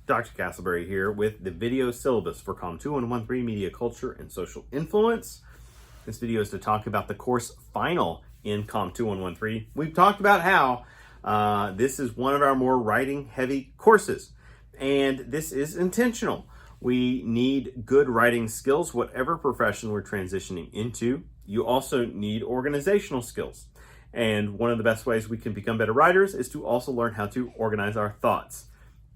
Dr. Castleberry here with the video syllabus for COM 2113 Media Culture and Social Influence. This video is to talk about the course final in COM 2113. We've talked about how this is one of our more writing heavy courses, and this is intentional. We need good writing skills, whatever profession we're transitioning into. You also need organizational skills. And one of the best ways we can become better writers is to also learn how to organize our thoughts.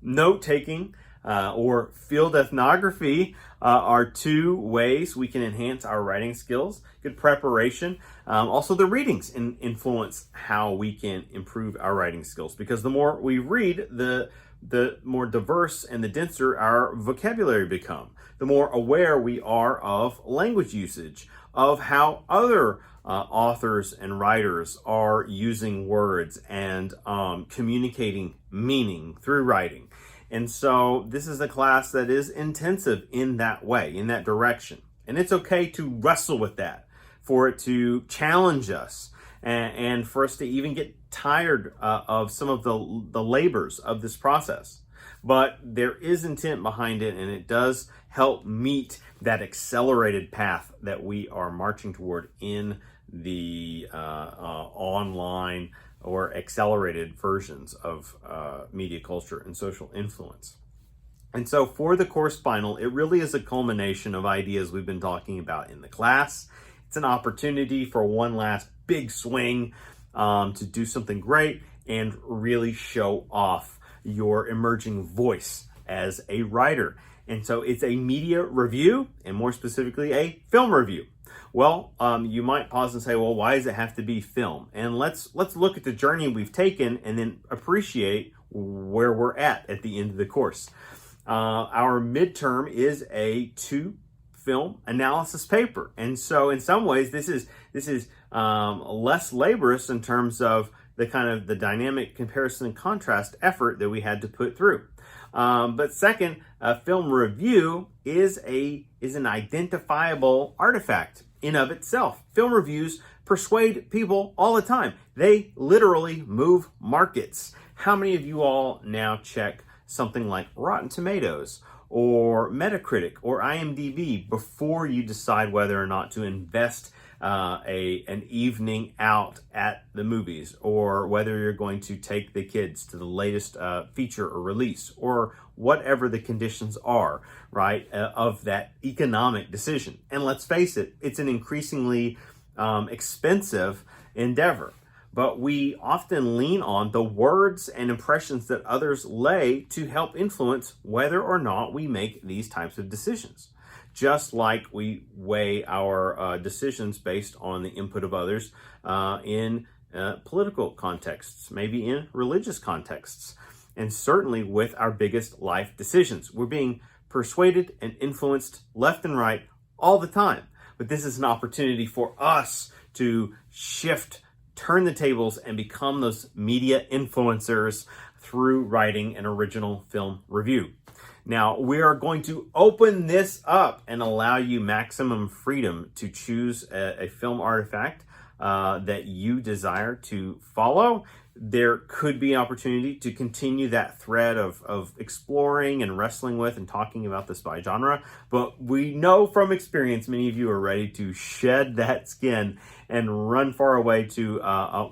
Note-taking or field ethnography are two ways we can enhance our writing skills. Good preparation. Also, the readings influence how we can improve our writing skills, because the more we read, the more diverse and the denser our vocabulary become. The more aware we are of language usage, of how other authors and writers are using words and communicating meaning through writing. And so this is a class that is intensive in that way, in that direction. And it's okay to wrestle with that, for it to challenge us, and for us to even get tired of some of the labors of this process. But there is intent behind it, and it does help meet that accelerated path that we are marching toward in the online or accelerated versions of media culture and social influence. And so for the course final, it really is a culmination of ideas we've been talking about in the class. It's an opportunity for one last big swing to do something great and really show off your emerging voice as a writer. And so it's a media review, and more specifically, a film review. Well, you might pause and say, well, why does it have to be film? And let's look at the journey we've taken and then appreciate where we're at the end of the course. Our midterm is a 2-film analysis paper. And so in some ways, this is less laborious in terms of the kind of the dynamic comparison and contrast effort that we had to put through. But second, a film review is an identifiable artifact in of itself. Film reviews persuade people all the time. They literally move markets. How many of you all now check something like Rotten Tomatoes or Metacritic or IMDb before you decide whether or not to invest an evening out at the movies, or whether you're going to take the kids to the latest feature or release, or whatever the conditions are, right, of that economic decision? And let's face it, it's an increasingly expensive endeavor. But we often lean on the words and impressions that others lay to help influence whether or not we make these types of decisions. Just like we weigh our decisions based on the input of others in political contexts, maybe in religious contexts, and certainly with our biggest life decisions. We're being persuaded and influenced left and right all the time. But this is an opportunity for us to shift, turn the tables, and become those media influencers through writing an original film review. Now, we are going to open this up and allow you maximum freedom to choose a film artifact that you desire to follow. There could be an opportunity to continue that thread of exploring and wrestling with and talking about the spy genre. But we know from experience, many of you are ready to shed that skin and run far away to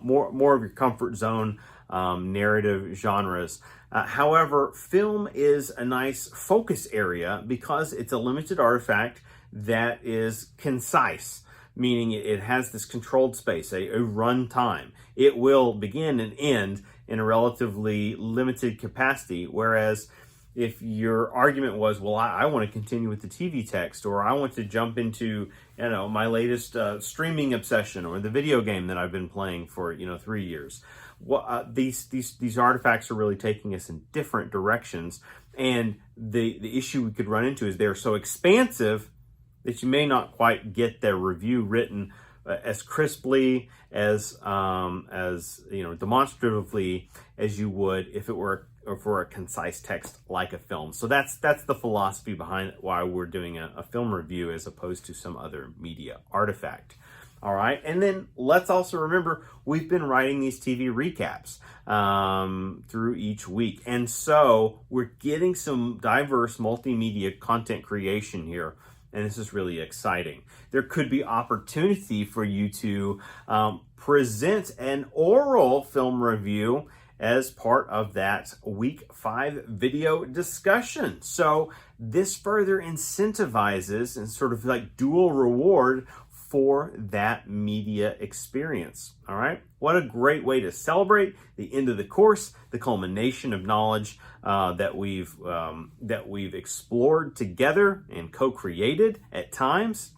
more of your comfort zone narrative genres. However, film is a nice focus area because it's a limited artifact that is concise, meaning it has this controlled space, a run time. It will begin and end in a relatively limited capacity, whereas if your argument was, well, I want to continue with the TV text, or I want to jump into, my latest streaming obsession, or the video game that I've been playing for, 3 years. Well, these artifacts are really taking us in different directions, and the issue we could run into is they're so expansive that you may not quite get their review written as crisply, as demonstratively as you would if it were for a concise text like a film. So that's the philosophy behind why we're doing a film review as opposed to some other media artifact. All right. And then let's also remember we've been writing these TV recaps through each week. And so we're getting some diverse multimedia content creation here. And this is really exciting. There could be opportunity for you to present an oral film review as part of that week 5 video discussion. So this further incentivizes and sort of like dual reward for that media experience. All right. What a great way to celebrate the end of the course, the culmination of knowledge that we've explored together and co-created at times.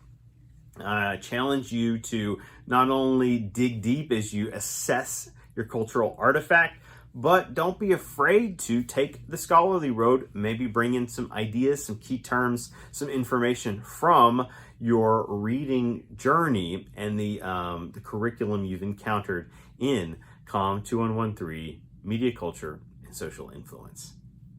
I challenge you to not only dig deep as you assess your cultural artifact, but don't be afraid to take the scholarly road, maybe bring in some ideas, some key terms, some information from your reading journey and the curriculum you've encountered in COM 2113, Media Culture and Social Influence.